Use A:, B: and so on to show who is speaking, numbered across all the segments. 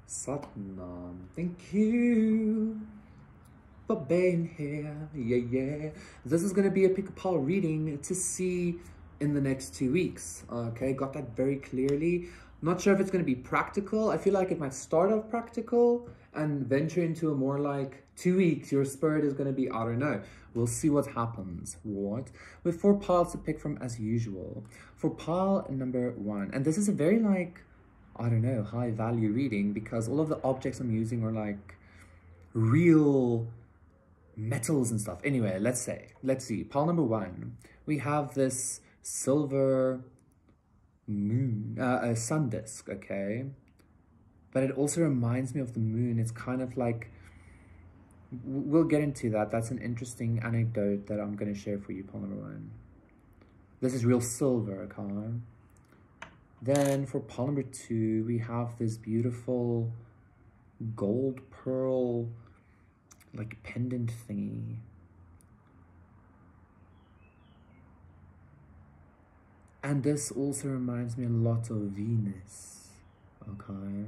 A: Satnam. Thank you for being here. Yeah. This is going to be a pick a pile reading to see in the next 2 weeks. Okay, got that very clearly. Not sure if it's going to be practical. I feel like it might start off practical and venture into a more like 2 weeks. Your spirit is going to be, I don't know. We'll see what happens, right? With 4 piles to pick from as usual. For pile number 1, and this is a very like, I don't know, high value reading because all of the objects I'm using are like real metals and stuff. Anyway, let's see. Pile number 1, we have this silver moon, a sun disk, okay? But it also reminds me of the moon. It's kind of like, we'll get into that. That's an interesting anecdote that I'm going to share for you, pile number 1. This is real silver, okay? Then for pile number 2, we have this beautiful gold pearl, like pendant thingy. And this also reminds me a lot of Venus, okay?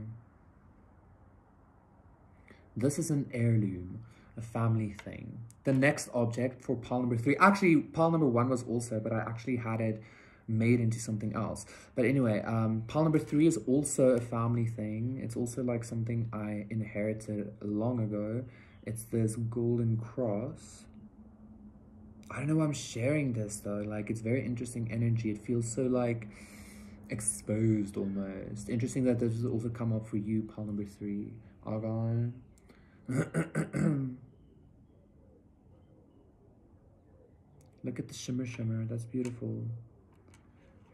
A: This is an heirloom, a family thing. The next object for pile number 3, actually pile number 1 was also, but I actually had it made into something else. But anyway, pile number 3 is also a family thing. It's also like something I inherited long ago. It's this golden cross. I don't know why I'm sharing this though. Like, it's very interesting energy. It feels so like exposed almost. Interesting that this has also come up for you, pile number 3. Argyle. Look at the shimmer. That's beautiful.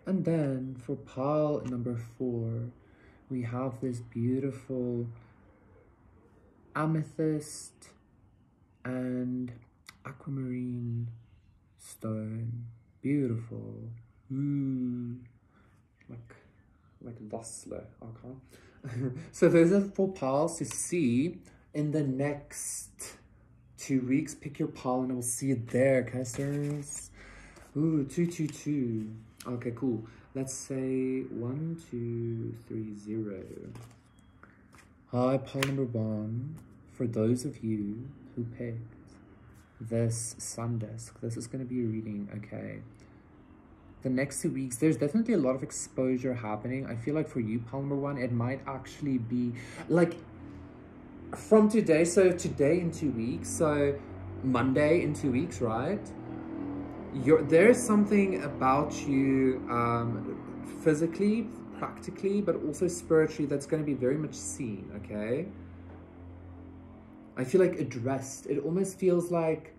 A: And then for pile number 4, we have this beautiful amethyst and aquamarine stone. Beautiful. Ooh. Like Vossler. Okay. So those are 4 piles to see in the next 2 weeks. Pick your pile and I will see it there, casters. Ooh, 222. Okay, cool. Let's say 1, 2, 3, 0. Hi, pile number 1. For those of you who picked this sun disk, this is going to be a reading, okay? The next 2 weeks, there's definitely a lot of exposure happening. I feel like for you, pile number 1, it might actually be like from today. So today in 2 weeks, so Monday in 2 weeks, right? There's something about you physically, practically, but also spiritually that's going to be very much seen, okay? I feel like addressed. It almost feels like,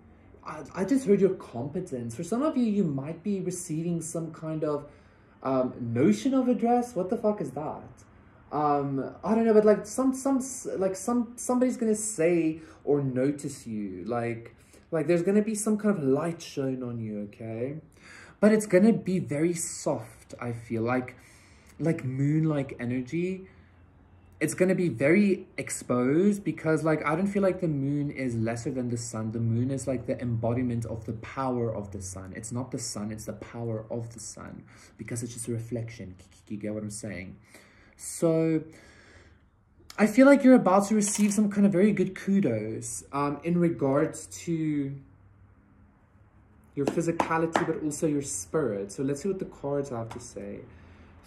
A: I just heard your competence. For some of you, you might be receiving some kind of notion of address. What the fuck is that? I don't know, but like somebody's gonna say or notice you. Like there's gonna be some kind of light shown on you, okay? But it's gonna be very soft. I feel like moon-like energy. It's going to be very exposed because like I don't feel like the moon is lesser than the sun. The moon is like the embodiment of the power of the sun. It's not the sun, it's the power of the sun because it's just a reflection. You get what I'm saying? So I feel like you're about to receive some kind of very good kudos in regards to your physicality, but also your spirit. So let's see what the cards have to say.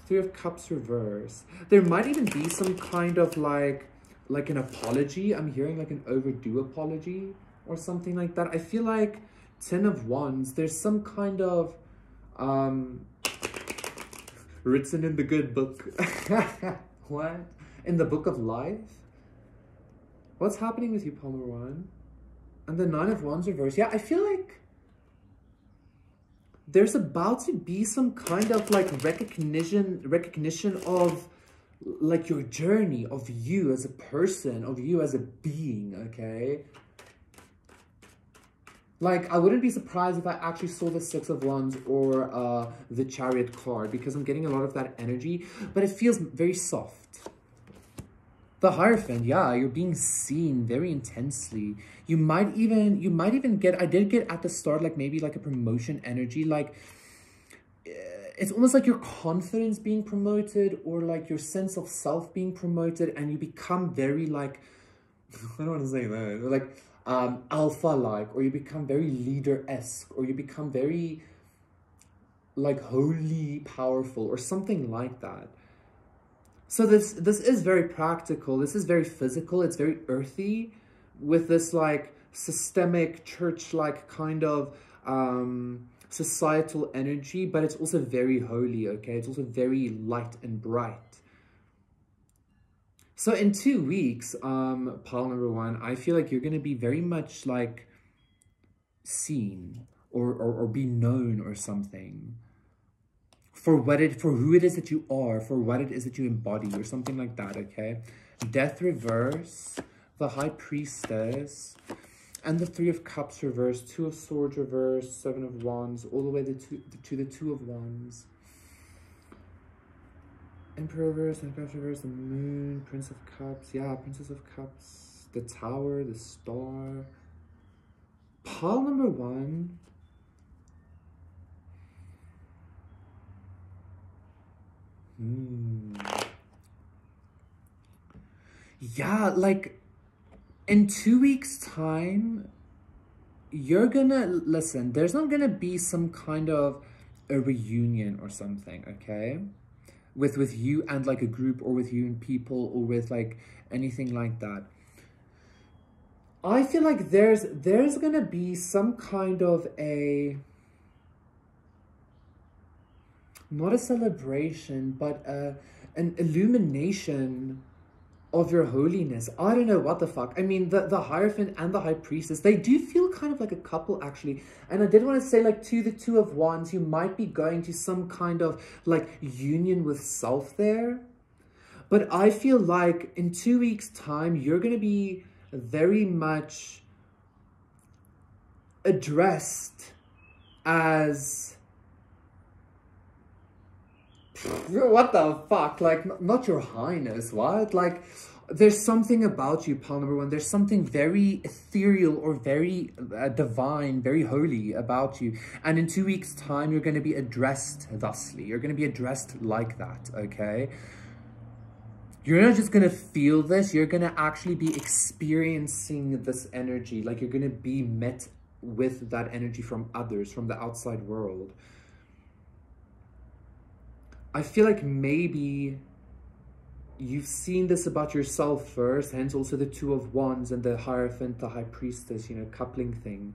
A: 3 of Cups reverse. There might even be some kind of like an apology. I'm hearing like an overdue apology or something like that. I feel like 10 of Wands, there's some kind of written in the good book. What? In the book of life? What's happening with you, Palmer 1? And the 9 of Wands reverse. Yeah, I feel like there's about to be some kind of like recognition of like your journey, of you as a person, of you as a being, okay? Like, I wouldn't be surprised if I actually saw the 6 of Wands or the Chariot card because I'm getting a lot of that energy, but it feels very soft. The Hierophant, yeah, you're being seen very intensely. You might even get, I did get at the start, like maybe like a promotion energy, like it's almost like your confidence being promoted, or like your sense of self being promoted, and you become very like, I don't want to say that, like alpha-like, or you become very leader-esque, or you become very like wholly powerful, or something like that. So this is very practical. This is very physical. It's very earthy, with this like systemic church-like kind of societal energy, but it's also very holy, okay? It's also very light and bright. So in 2 weeks, pile number 1, I feel like you're going to be very much like seen, or be known, or something, for who it is that you are, for what it is that you embody, or something like that, okay? Death reverse, the High Priestess, and the 3 of Cups reverse, 2 of Swords reverse, 7 of Wands, all the way to the 2 of Wands. Emperor reverse, and Cups reverse, the Moon, Prince of Cups, yeah, Princess of Cups, the Tower, the Star. Pile number 1. Yeah, like in 2 weeks' time, you're gonna, listen, there's not gonna be some kind of a reunion or something, okay? With you and like a group, or with you and people, or with like anything like that. I feel like there's gonna be some kind of not a celebration, but an illumination of your holiness. I don't know what the fuck. I mean, the Hierophant and the High Priestess, they do feel kind of like a couple, actually. And I did want to say, like, to the 2 of Wands, you might be going to some kind of like union with self there. But I feel like in 2 weeks' time, you're going to be very much addressed as, what the fuck, like, not your highness, what? Like, there's something about you, pile number 1. There's something very ethereal, or very divine, very holy about you. And in 2 weeks' time, you're going to be addressed thusly. You're going to be addressed like that, okay? You're not just going to feel this. You're going to actually be experiencing this energy. Like, you're going to be met with that energy from others, from the outside world. I feel like maybe you've seen this about yourself first, hence also the 2 of Wands and the Hierophant, the High Priestess, you know, coupling thing.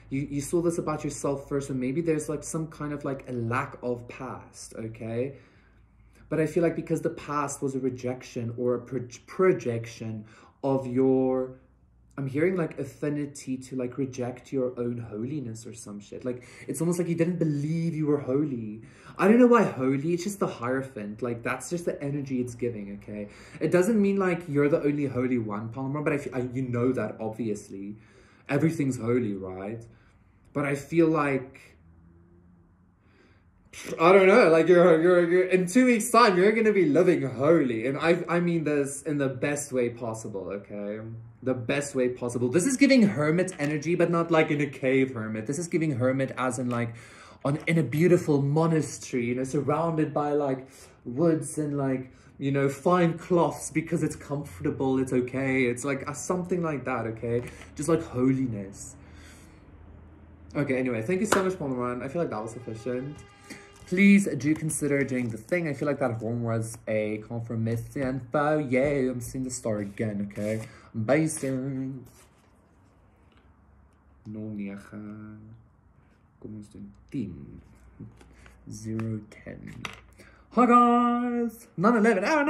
A: You saw this about yourself first, and maybe there's like some kind of like a lack of past, okay? But I feel like because the past was a rejection, or a projection of your, I'm hearing like affinity to like reject your own holiness or some shit. Like, it's almost like you didn't believe you were holy. I don't know why holy, it's just the Hierophant. Like, that's just the energy it's giving, okay? It doesn't mean like you're the only holy one, Palmer, but you know that, obviously. Everything's holy, right? But I feel like, I don't know, like you're in 2 weeks' time, you're gonna be living holy. And I mean this in the best way possible, okay? The best way possible. This is giving hermit energy, but not like in a cave hermit. This is giving hermit as in like in a beautiful monastery, you know, surrounded by like woods and like, you know, fine cloths, because it's comfortable, it's okay. It's like something like that, okay? Just like holiness. Okay, anyway, thank you so much, Palmer. I feel like that was sufficient. Please do consider doing the thing. I feel like that one was a confirmation. Oh, yeah, I'm seeing the star again, okay? Basic. No, 9. Kom ons doen 10. 0, 10. Hi, guys! 9/11. Oh,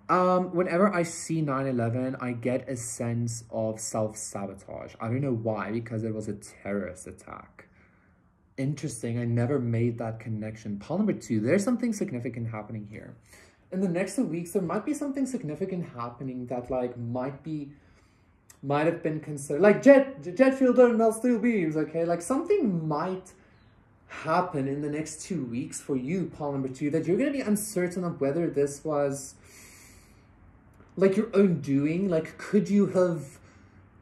A: no! Whenever I see 9/11, I get a sense of self-sabotage. I don't know why, because it was a terrorist attack. Interesting. I never made that connection. Pile number 2, there's something significant happening here. In the next 2 weeks, there might be something significant happening that like might have been considered like jet fuel don't melt steel beams, okay? Like, something might happen in the next 2 weeks for you, pile number 2, that you're going to be uncertain of whether this was like your own doing. Like, could you have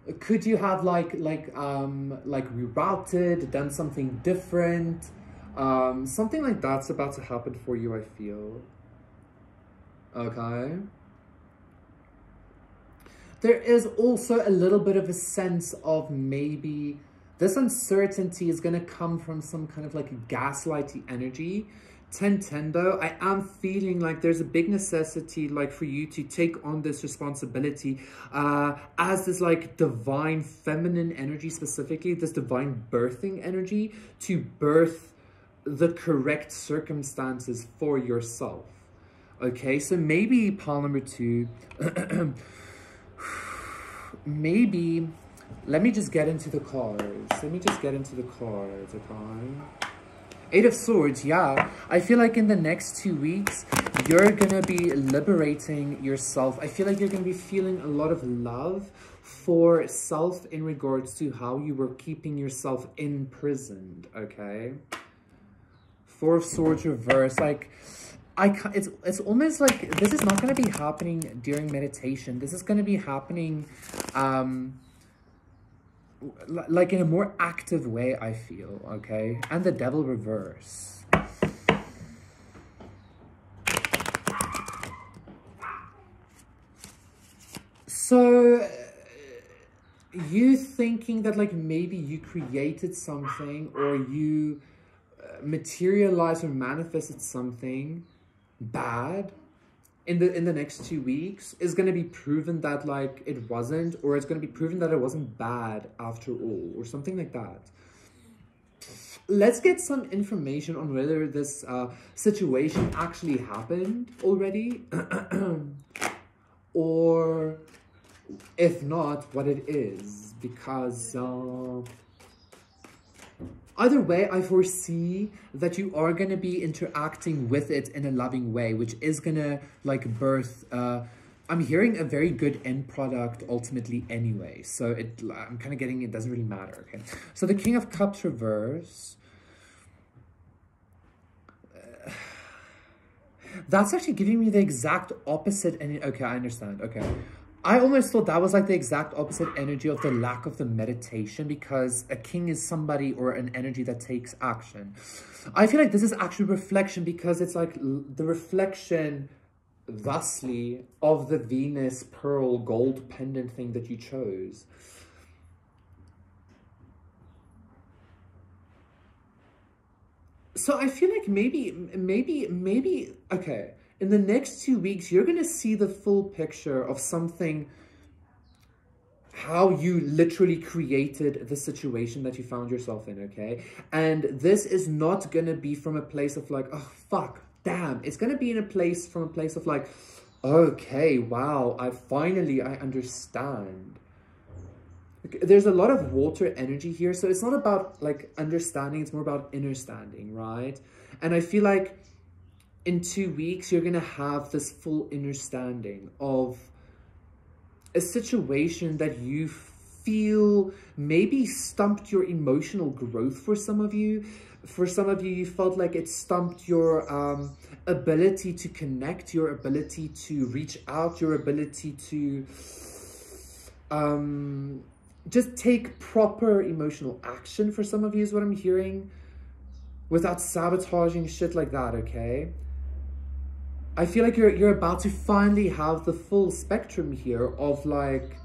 A: like rerouted, done something different? Something like that's about to happen for you, I feel. Okay. There is also a little bit of a sense of maybe this uncertainty is going to come from some kind of like a gaslighty energy. 10-10 though, I am feeling like there's a big necessity like for you to take on this responsibility as this like divine feminine energy, specifically this divine birthing energy, to birth the correct circumstances for yourself. Okay, so maybe pile number 2, maybe, let me just get into the cards. Okay? 8 of Swords, yeah. I feel like in the next 2 weeks, you're gonna be liberating yourself. I feel like you're gonna be feeling a lot of love for self in regards to how you were keeping yourself imprisoned, okay? 4 of Swords reverse, like, it's almost like this is not going to be happening during meditation. This is going to be happening like in a more active way, I feel, okay? And the Devil reverse. So you thinking that like maybe you created something or you materialized or manifested something bad in the next 2 weeks is going to be proven that like it wasn't, or it's going to be proven that it wasn't bad after all, or something like that. Let's get some information on whether this situation actually happened already or if not, what it is, because either way, I foresee that you are going to be interacting with it in a loving way, which is going to, like, birth, I'm hearing a very good end product ultimately anyway. So I'm kind of getting, it doesn't really matter, okay? So the King of Cups reverse. That's actually giving me the exact opposite. And okay, I understand, okay. I almost thought that was like the exact opposite energy of the lack of the meditation, because a king is somebody or an energy that takes action. I feel like this is actually reflection, because it's like the reflection, thusly, of the Venus pearl gold pendant thing that you chose. So I feel like maybe, okay. In the next 2 weeks, you're going to see the full picture of something, how you literally created the situation that you found yourself in, okay? And this is not going to be from a place of like, oh, fuck, damn. It's going to be from a place of like, okay, wow, I understand. There's a lot of water energy here, so it's not about like understanding, it's more about understanding, right? And I feel like in 2 weeks, you're going to have this full understanding of a situation that you feel maybe stumped your emotional growth for some of you. For some of you, you felt like it stumped your ability to connect, your ability to reach out, your ability to just take proper emotional action for some of you is what I'm hearing, without sabotaging shit like that, okay? I feel like you're about to finally have the full spectrum here of like,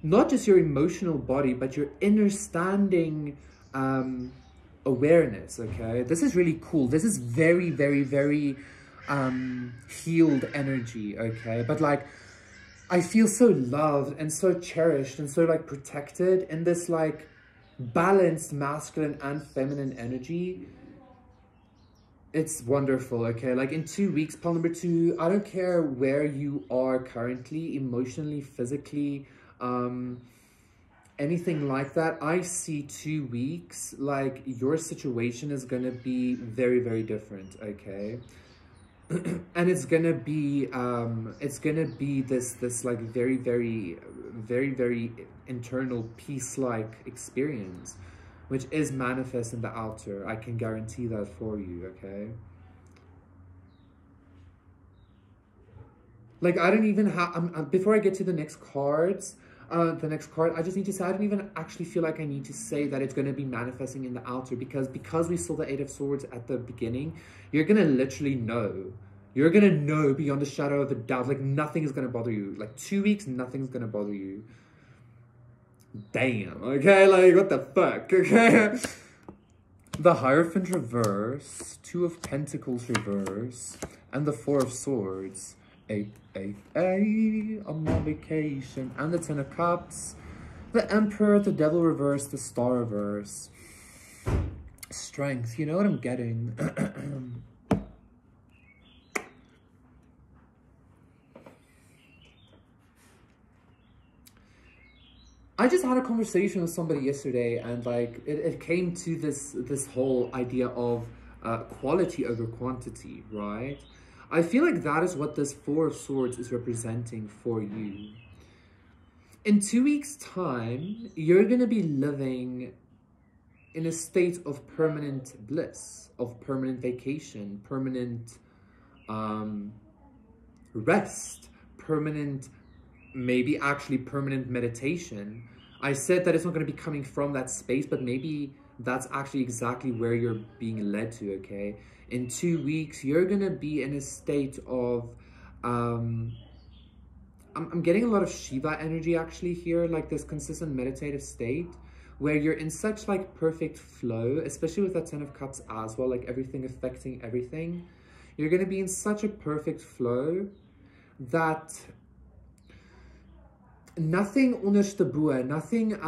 A: not just your emotional body, but your understanding awareness, okay? This is really cool. This is very, very, very healed energy, okay? But like, I feel so loved and so cherished and so like protected in this like balanced masculine and feminine energy. It's wonderful, okay? Like in 2 weeks, pile number 2, I don't care where you are currently, emotionally, physically, anything like that. I see 2 weeks, like your situation is gonna be very, very different, okay? And it's gonna be this like very, very, very, very internal peace-like experience, which is manifest in the outer. I can guarantee that for you, okay? Like, I don't even have, before I get to the next cards, the next card, I just need to say, I don't even actually feel like I need to say that it's going to be manifesting in the outer, because we saw the Eight of Swords at the beginning, you're going to literally know. You're going to know beyond a shadow of a doubt. Like, nothing is going to bother you. Like, 2 weeks, nothing's going to bother you. Damn, okay? Like, what the fuck, okay? The Hierophant reverse, Two of Pentacles reverse, and the Four of Swords. I'm on vacation. And the Ten of Cups, the Emperor, the Devil reverse, the Star reverse. Strength, you know what I'm getting. I just had a conversation with somebody yesterday, and like it came to this whole idea of quality over quantity, right? I feel like that is what this Four of Swords is representing for you. In 2 weeks' time, you're going to be living in a state of permanent bliss, of permanent vacation, permanent rest, permanent, maybe actually permanent meditation. I said that it's not going to be coming from that space, but maybe that's actually exactly where you're being led to, okay? In 2 weeks, you're going to be in a state of, I'm getting a lot of Shiva energy actually here, like this consistent meditative state where you're in such like perfect flow, especially with that Ten of Cups as well, like everything affecting everything. You're going to be in such a perfect flow that nothing ondersteboe, nothing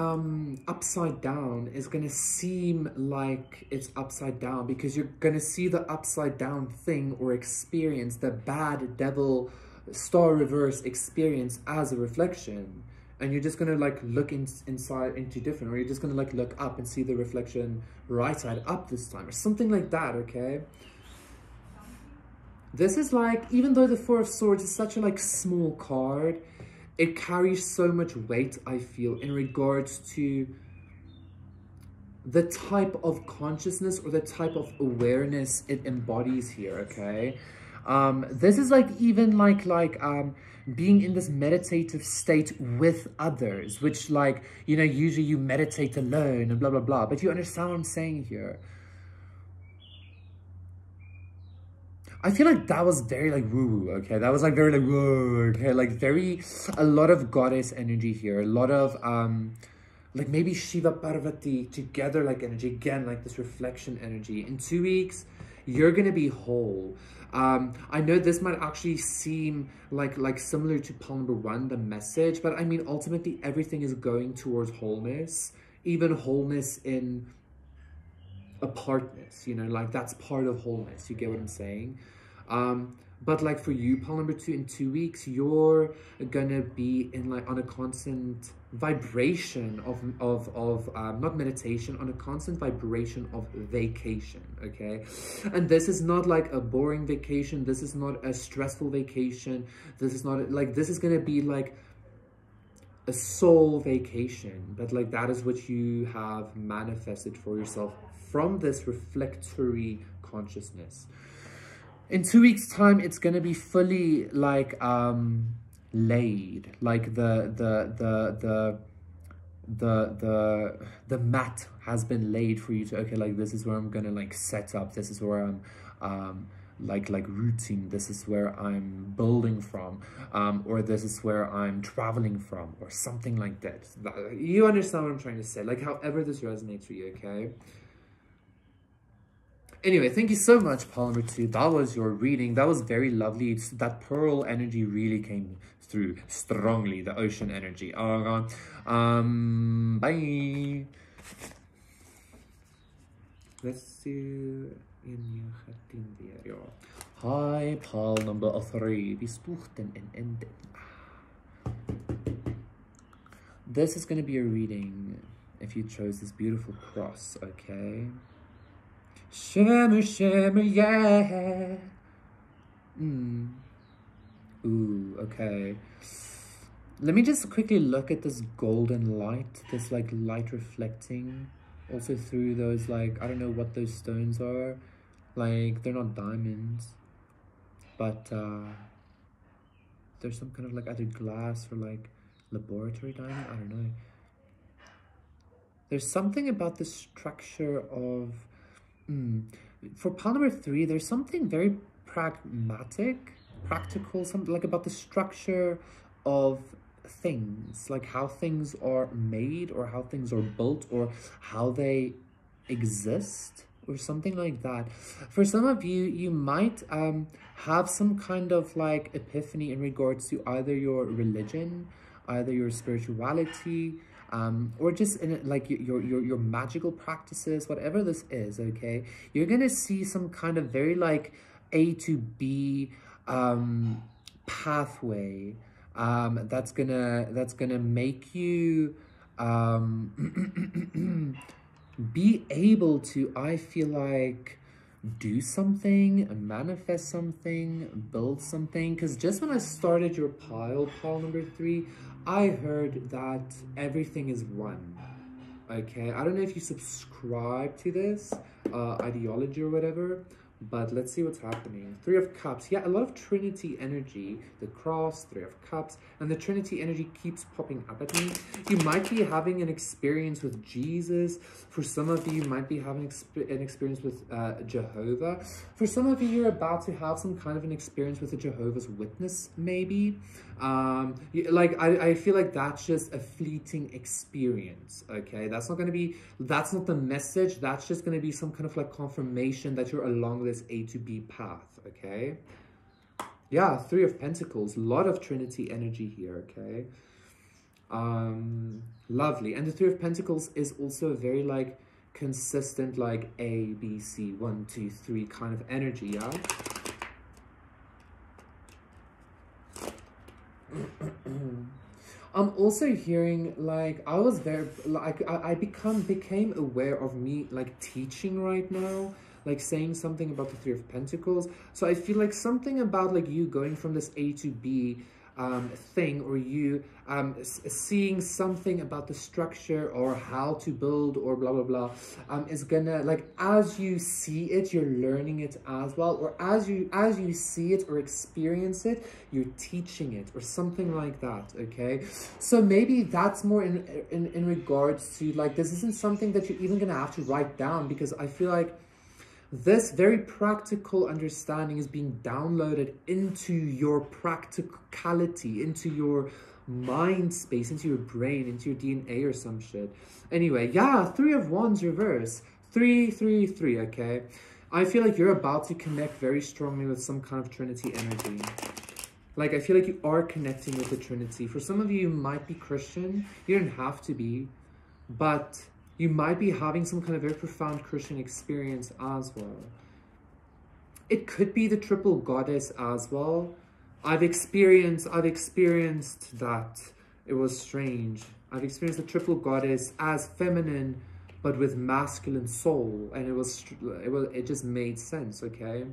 A: upside down is going to seem like it's upside down, because you're going to see the upside down thing or experience, the bad devil star reverse experience, as a reflection. And you're just going to like look inside into different, or you're just going to like look up and see the reflection right side up this time, or something like that, okay? This is like, even though the Four of Swords is such a like small card, it carries so much weight, I feel, in regards to the type of consciousness or the type of awareness it embodies here, okay? This is like even like being in this meditative state with others, which like, you know, usually you meditate alone and blah, blah, blah. But you understand what I'm saying here? I feel like that was very like woo-woo, okay? That was like very like whoa, okay? Like very, a lot of goddess energy here. A lot of, like maybe Shiva Parvati together like energy. Again, like this reflection energy. In 2 weeks, you're gonna be whole. I know this might actually seem like similar to pile number 1, the message, but I mean, ultimately everything is going towards wholeness, even wholeness in apartness, you know, like that's part of wholeness. You get what I'm saying? But like for you, pile number 2, in 2 weeks, you're gonna be in like on a constant vibration of not meditation, on a constant vibration of vacation, okay? And this is not like a boring vacation. This is not a stressful vacation. This is not like, this is gonna be like a soul vacation. But like that is what you have manifested for yourself from this reflectory consciousness. In 2 weeks' time, it's gonna be fully like laid, like the mat has been laid for you to, okay, like this is where I'm gonna like set up, this is where I'm like rooting, this is where I'm building from, or this is where I'm traveling from, or something like that. You understand what I'm trying to say, like however this resonates for you, okay? Anyway, thank you so much, pile number 2. That was your reading. That was very lovely. That pearl energy really came through strongly, the ocean energy. Oh god. Bye. Let's see. Hi, pile number 3. Vi spochten en enden. This is going to be a reading if you chose this beautiful cross, okay? Shimmer, shimmer, yeah. Ooh, okay. Let me just quickly look at this golden light, this like light reflecting also through those, like, I don't know what those stones are. Like, they're not diamonds, but there's some kind of like either glass or like laboratory diamond, I don't know. There's something about the structure of, for pile number 3, there's something very practical, something like about the structure of things, like how things are made or how things are built or how they exist or something like that. For some of you, you might have some kind of like epiphany in regards to either your religion, either your spirituality, or just in it, like your magical practices, whatever this is, okay? You're gonna see some kind of very like A to B pathway that's gonna make you be able to, I feel like, do something, manifest something, build something. Because just when I started your pile number 3, I heard that everything is one. Okay, I don't know if you subscribe to this ideology or whatever, but let's see what's happening. 3 of Cups. Yeah, a lot of Trinity energy. The cross, 3 of Cups, and the Trinity energy keeps popping up at me. You might be having an experience with Jesus. For some of you, you might be having an experience with Jehovah. For some of you, you're about to have some kind of an experience with a Jehovah's Witness, maybe. I feel like that's just a fleeting experience, okay? That's not the message. That's just going to be some kind of like confirmation that you're along this A to B path, okay? Yeah, 3 of Pentacles, a lot of Trinity energy here, okay? Lovely. And the 3 of Pentacles is also a very like consistent like A, B, C, 1, 2, 3 kind of energy, yeah? I'm also hearing like I was very like I became aware of me like teaching right now, like saying something about the 3 of Pentacles. So I feel like something about like you going from this A to B thing, or you seeing something about the structure or how to build or blah blah blah, is gonna, like, as you see it, you're learning it as well, or as you see it or experience it, you're teaching it or something like that, okay? So maybe that's more in regards to like, this isn't something that you're even gonna have to write down, because I feel like this very practical understanding is being downloaded into your practicality, into your mind space, into your brain, into your DNA or some shit. Anyway, yeah, 3 of Wands reverse. 3, 3, 3, okay? I feel like you're about to connect very strongly with some kind of Trinity energy. Like, I feel like you are connecting with the Trinity. For some of you, you might be Christian. You don't have to be, but you might be having some kind of very profound Christian experience as well. It could be the triple goddess as well. I've experienced that. It was strange. I've experienced the triple goddess as feminine, but with masculine soul, and it just made sense, okay?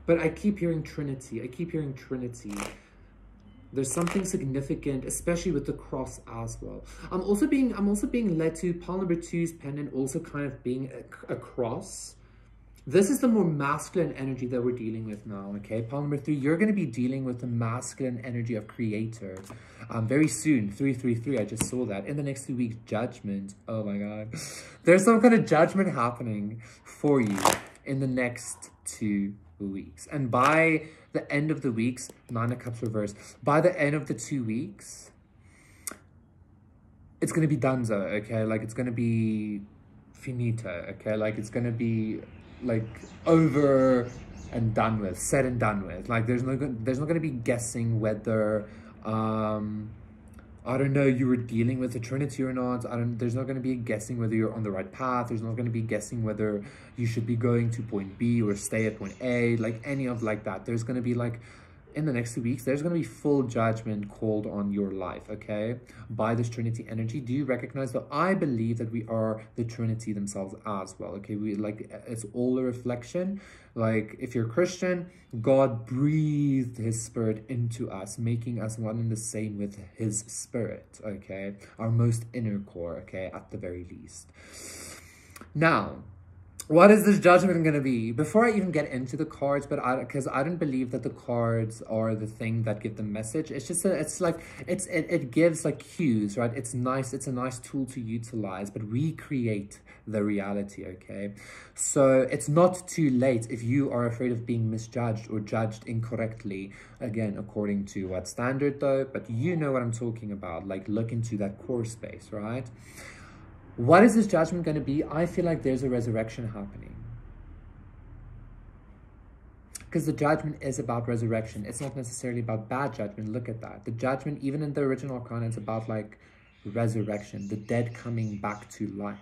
A: But I keep hearing Trinity. I keep hearing Trinity. There's something significant, especially with the cross as well. I'm also being led to pile number 2's pendant also kind of being a cross. This is the more masculine energy that we're dealing with now, okay? Pile number 3, you're going to be dealing with the masculine energy of creator very soon. 333, I just saw that. In the next 2 weeks, judgment. Oh my God. There's some kind of judgment happening for you in the next 2 weeks. And by the end of the weeks, 9 of Cups reverse, by the end of the 2 weeks, it's going to be donezo, okay? Like, it's going to be finito, okay? Like, it's going to be like over and done with, said and done with. Like, there's not going to be guessing whether I don't know, you were dealing with the Trinity or not. There's not going to be guessing whether you're on the right path. There's not going to be guessing whether you should be going to point B or stay at point A, like any of like that. There's going to be like, in the next 2 weeks, there's going to be full judgment called on your life, okay? By this Trinity energy. Do you recognize that? I believe that we are the Trinity themselves as well, okay? It's all a reflection. Like, if you're Christian, God breathed his spirit into us, making us one and the same with his spirit, okay? Our most inner core, okay? At the very least. Now, What is this judgment going to be? Before I even get into the cards, because I don't believe that the cards are the thing that give the message. It's just it gives like cues, right? It's nice. It's a nice tool to utilize, but we create the reality, okay? So it's not too late if you are afraid of being misjudged or judged incorrectly. Again, according to what standard though, but you know what I'm talking about. Like look into that core space, right? What is this judgment going to be? I feel like there's a resurrection happening. Because the judgment is about resurrection. It's not necessarily about bad judgment. Look at that. The judgment, even in the original arcana, it's about like resurrection, the dead coming back to life.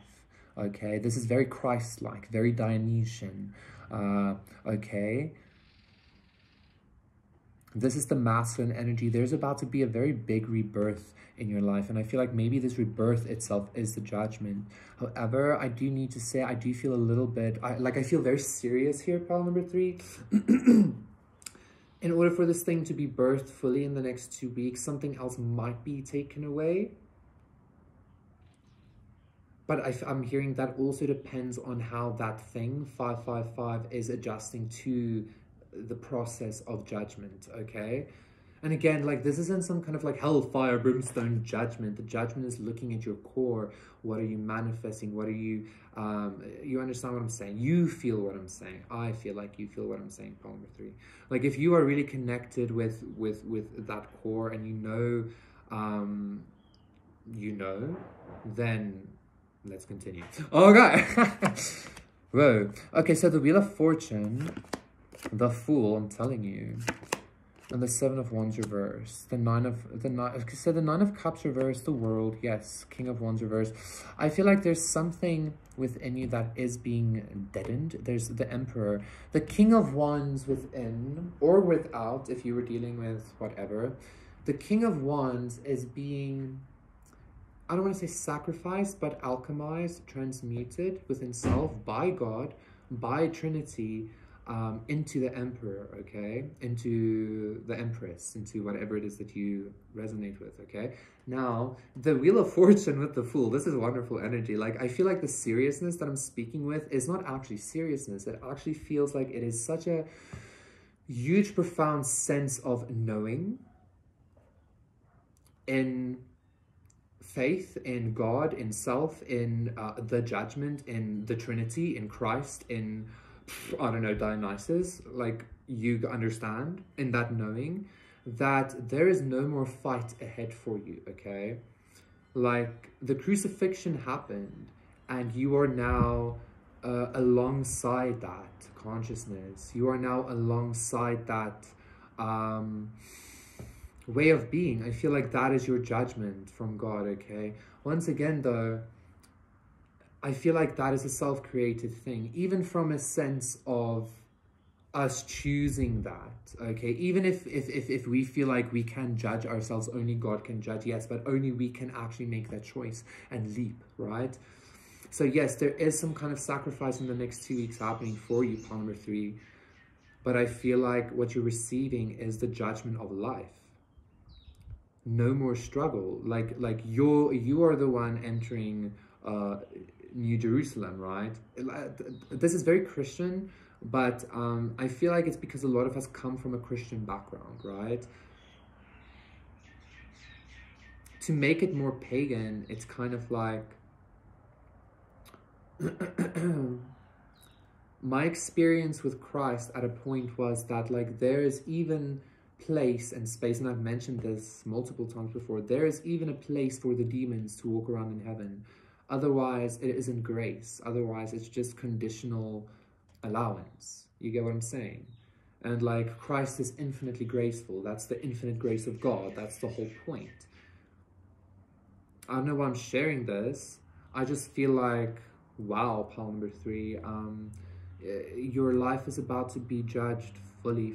A: Okay, this is very Christ-like, very Dionysian. Okay. This is the masculine energy. There's about to be a very big rebirth in your life. And I feel like maybe this rebirth itself is the judgment. However, I do need to say, I do feel a little bit, I feel very serious here, pile number 3. In order for this thing to be birthed fully in the next 2 weeks, something else might be taken away. But I'm hearing that also depends on how that thing, 555, is adjusting to the process of judgment, okay? And again, like this isn't some kind of like hellfire, brimstone judgment. The judgment is looking at your core. What are you manifesting? What are you, you understand what I'm saying? You feel what I'm saying. I feel like you feel what I'm saying, pile number 3. Like if you are really connected with that core and you know, then let's continue. Okay. Whoa. Okay, so the Wheel of Fortune, the Fool, I'm telling you, and the 7 of Wands reversed, the 9 of Cups reversed, the World, yes, King of Wands reversed. I feel like there's something within you that is being deadened. There's the Emperor, the King of Wands within or without, if you were dealing with whatever. The King of Wands is being, I don't want to say sacrificed, but alchemized, transmuted within self by God, by Trinity, into the Emperor, okay? Into the Empress, into whatever it is that you resonate with, okay? Now, the Wheel of Fortune with the Fool, this is wonderful energy. Like, I feel like the seriousness that I'm speaking with is not actually seriousness. It actually feels like it is such a huge, profound sense of knowing in faith, in God, in self, in the judgment, in the Trinity, in Christ, in, I don't know, Dionysus. Like, you understand, in that knowing that there is no more fight ahead for you, okay? Like, the crucifixion happened, and you are now alongside that consciousness. You are now alongside that way of being. I feel like that is your judgment from God, okay? Once again, though, I feel like that is a self-created thing, even from a sense of us choosing that, okay? Even if we feel like we can judge ourselves, only God can judge, yes, but only we can actually make that choice and leap, right? So yes, there is some kind of sacrifice in the next 2 weeks happening for you, pile number 3, but I feel like what you're receiving is the judgment of life. No more struggle. Like you are the one entering New Jerusalem, right? This is very Christian, but I feel like it's because a lot of us come from a Christian background, right? To make it more pagan, it's kind of like my experience with Christ at a point was that like there is even place and space, and I've mentioned this multiple times before, there is even a place for the demons to walk around in heaven. Otherwise, it isn't grace. Otherwise, it's just conditional allowance. You get what I'm saying? And like Christ is infinitely graceful. That's the infinite grace of God. That's the whole point. I don't know why I'm sharing this. I just feel like, wow, pile number 3, your life is about to be judged fully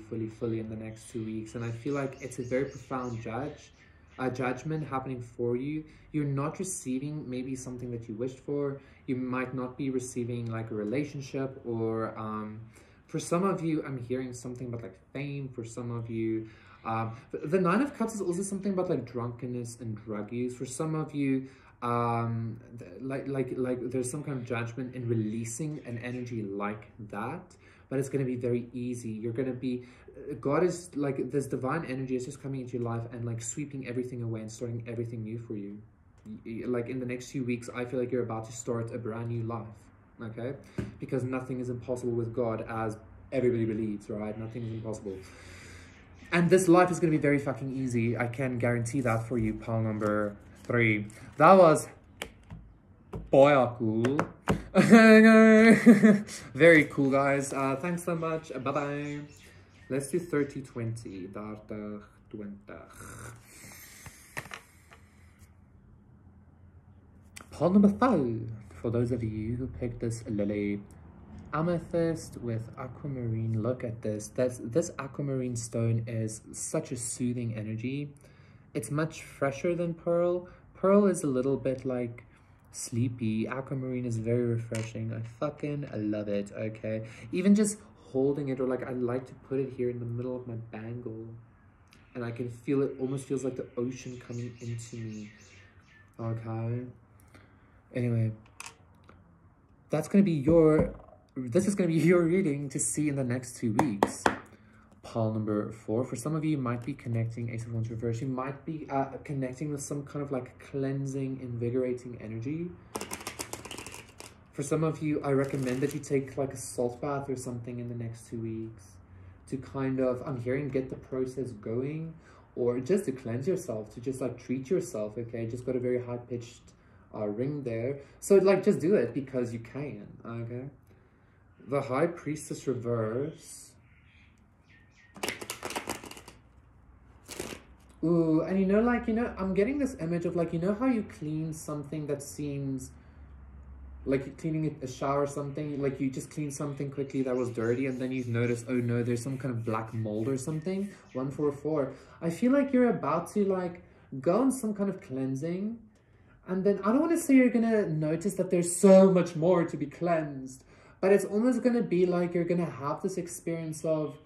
A: in the next 2 weeks. And I feel like it's a very profound judgment happening for you. You're not receiving maybe something that you wished for. You might not be receiving like a relationship, or for some of you, I'm hearing something about like fame. For some of you, the 9 of Cups is also something about like drunkenness and drug use. For some of you, Like there's some kind of judgment in releasing an energy like that, but it's going to be very easy. You're going to be, God is like, this divine energy is just coming into your life and like sweeping everything away and starting everything new for you. Like in the next few weeks, I feel like you're about to start a brand new life, okay? Because nothing is impossible with God, as everybody believes, right? Nothing is impossible. And this life is going to be very fucking easy. I can guarantee that for you, pile number 3. That was cool. Very cool, guys. Thanks so much. Bye-bye. Let's do 30-20. 30-20. Pile number 5. For those of you who picked this lily. Amethyst with aquamarine. Look at this. This aquamarine stone is such a soothing energy. It's much fresher than pearl. Pearl is a little bit like sleepy. Aquamarine is very refreshing. I fucking love it, okay? Even just holding it, or like I like to put it here in the middle of my bangle, and I can feel it, almost feels like the ocean coming into me, okay? Anyway, that's gonna be your... This is going to be your reading to see in the next 2 weeks. Pile number 4. For some of you, you might be connecting Ace of Wands reverse. You might be connecting with some kind of like cleansing, invigorating energy. For some of you, I recommend that you take like a salt bath or something in the next 2 weeks to kind of, I'm hearing, get the process going, or just to cleanse yourself, to just like treat yourself, okay? Just got a very high-pitched ring there. So like just do it because you can, okay? The High Priestess reverse. Ooh, and you know, like, you know, I'm getting this image of like, you know how you clean something that seems like you're cleaning a shower or something, like you just clean something quickly that was dirty, and then you notice, oh no, there's some kind of black mold or something. 144. I feel like you're about to like go on some kind of cleansing, and then I don't want to say you're gonna notice that there's so much more to be cleansed, but it's almost gonna be like you're gonna have this experience of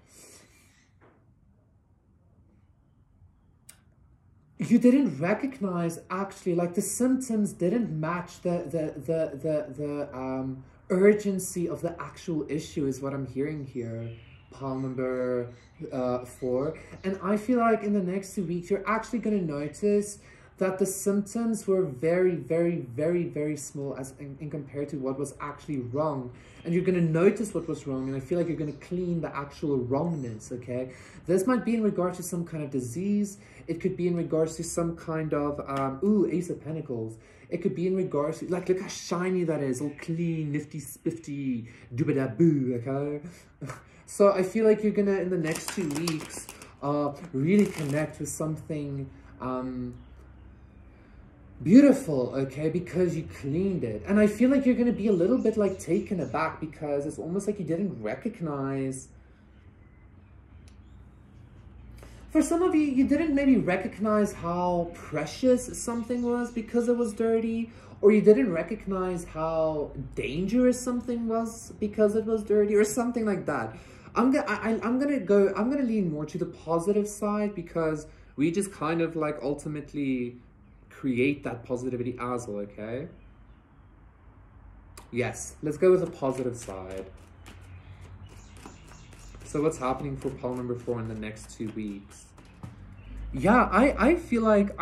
A: you didn't recognize, actually, like the symptoms didn't match the urgency of the actual issue, is what I'm hearing here. Pile number 4. And I feel like in the next 2 weeks, you're actually going to notice that the symptoms were very, very, very, very small as in compared to what was actually wrong. And you're going to notice what was wrong, and I feel like you're going to clean the actual wrongness, okay? This might be in regards to some kind of disease. It could be in regards to some kind of, Ace of Pentacles. It could be in regards to, like, look how shiny that is, all clean, nifty, spiffy, doobada-boo, okay? So I feel like you're going to, in the next 2 weeks, really connect with something, beautiful, okay, because you cleaned it. And I feel like you're going to be a little bit like taken aback, because it's almost like you didn't recognize, for some of you, you didn't maybe recognize how precious something was because it was dirty, or you didn't recognize how dangerous something was because it was dirty, or something like that. I'm gonna lean more to the positive side, because we just kind of like ultimately create that positivity as well, okay? Yes, let's go with the positive side. So what's happening for pile number 4 in the next 2 weeks? Yeah, I feel like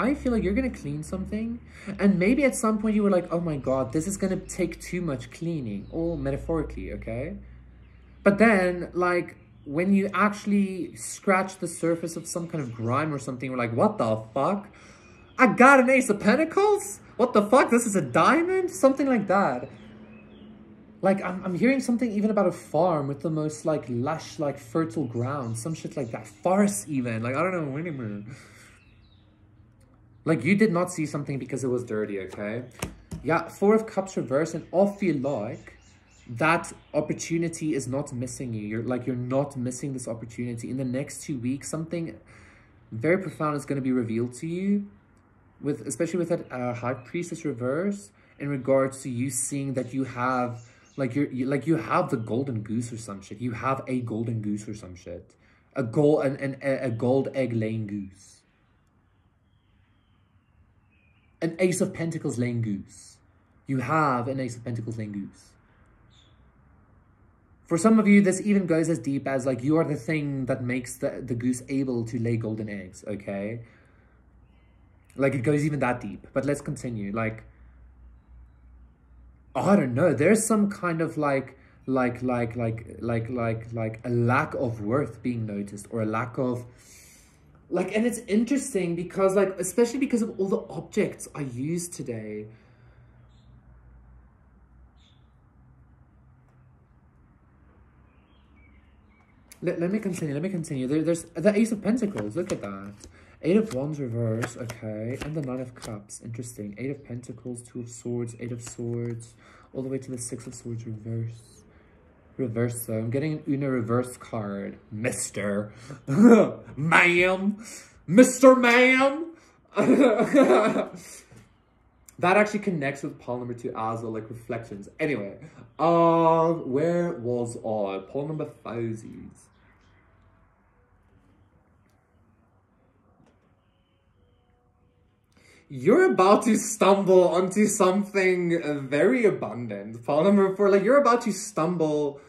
A: you're gonna clean something, and maybe at some point you were like, oh my god, this is gonna take too much cleaning, all metaphorically, okay? But then, like, when you actually scratch the surface of some kind of grime or something, you're like, what the fuck? I got an Ace of Pentacles? What the fuck? This is a diamond? Something like that. Like, I'm hearing something even about a farm with the most, like, lush, like, fertile ground. Some shit like that. Forest even. Like, I don't know anymore. Like, you did not see something because it was dirty, okay? Yeah, 4 of Cups reverse, and I feel like that opportunity is not missing you. You're not missing this opportunity. In the next 2 weeks, something very profound is going to be revealed to you, especially with that High Priestess reverse, in regards to you seeing that you have, like, you have the golden goose or some shit. You have a golden goose or some shit. A gold egg laying goose. an Ace of Pentacles laying goose. You have an Ace of Pentacles laying goose. For some of you, this even goes as deep as like you are the thing that makes the goose able to lay golden eggs, okay? Like it goes even that deep. But let's continue. Like, I don't know. There's some kind of like a lack of worth being noticed, or a lack of like, and it's interesting because like, especially because of all the objects I used today. Let me continue. There's the Ace of Pentacles. Look at that. 8 of Wands reverse, okay. And the 9 of Cups. Interesting. 8 of Pentacles, 2 of Swords, 8 of Swords. All the way to the 6 of Swords reverse. Reverse, though. I'm getting an Una reverse card. Mr. Ma'am. Mr. Ma'am. That actually connects with pole number 2 as well, like reflections. Anyway, where was I? Pole number 5. You're about to stumble onto something very abundant. Pole number 4, like you're about to stumble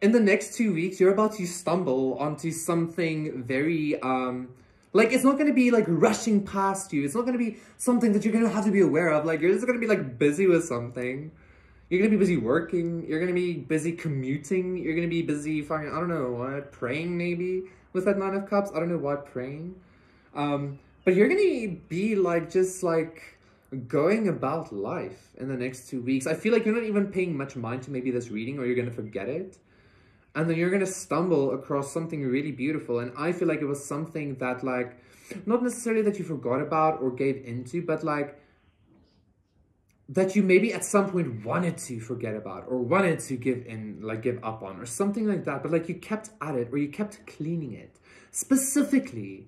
A: in the next 2 weeks. You're about to stumble onto something very like, it's not going to be like rushing past you. It's not going to be something that you're going to have to be aware of. Like, you're just going to be like busy with something. You're going to be busy working. You're going to be busy commuting. You're going to be busy fucking, I don't know what, praying maybe with that 9 of Cups. I don't know why praying. But you're going to be like, just like going about life in the next 2 weeks. I feel like you're not even paying much mind to maybe this reading, or you're going to forget it. And then you're going to stumble across something really beautiful. And I feel like it was something that, like, not necessarily that you forgot about or gave into, but like that you maybe at some point wanted to forget about, or wanted to give up on, or something like that. But like you kept at it, or you kept cleaning it. Specifically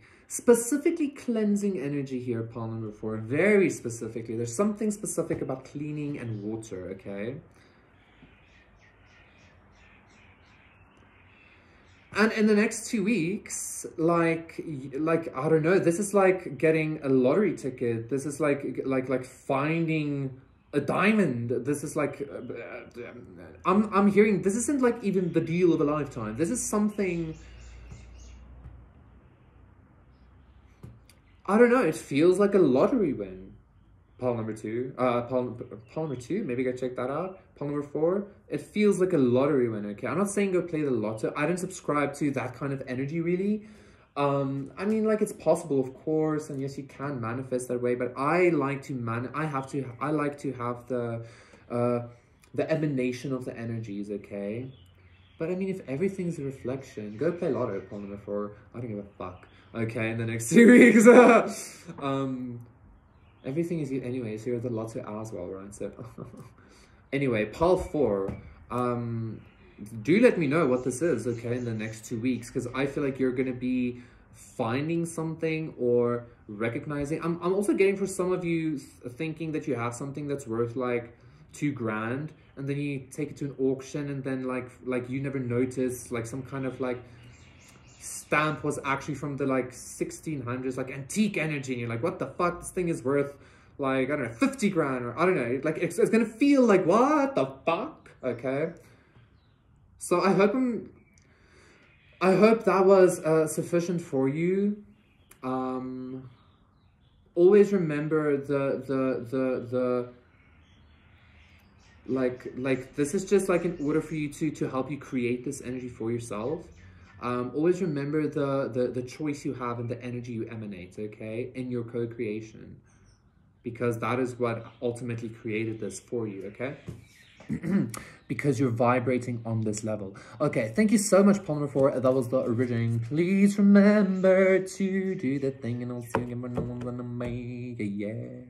A: cleansing energy here, pole number 4. Very specifically. There's something specific about cleaning and water, okay? And in the next 2 weeks, like I don't know, this is like getting a lottery ticket. This is like finding a diamond. This is like I'm hearing this isn't like even the deal of a lifetime. This is something, I don't know, it feels like a lottery win. Pole number 2. Pole number 2, maybe go check that out. Pole number 4, it feels like a lottery win, okay? I'm not saying go play the lotto. I don't subscribe to that kind of energy, really. I mean, like, it's possible, of course, and yes, you can manifest that way, but I like to I like to have the emanation of the energies, okay? But I mean, if everything's a reflection, go play lotto, pole number 4. I don't give a fuck, okay, in the next 2 weeks. Everything is, anyways, here are the lotto as well, right? So, anyway, pole 4, do let me know what this is, okay, in the next 2 weeks, because I feel like you're going to be finding something or recognizing. I'm also getting, for some of you, thinking that you have something that's worth like $2,000, and then you take it to an auction, and then like you never notice, like some kind of like stamp was actually from the like 1600s, like antique energy, and you're like, what the fuck, this thing is worth like, I don't know, 50 grand, or I don't know, like it's gonna feel like, what the fuck, okay? So I hope that was sufficient for you. Always remember like this is just like in order for you to help you create this energy for yourself. Always remember the choice you have and the energy you emanate, okay, in your co-creation, because that is what ultimately created this for you, okay? Because you're vibrating on this level. Okay, thank you so much, pole number 4. That was the reading. Please remember to do the thing, and I'll see you again when I'm on the way. Yeah.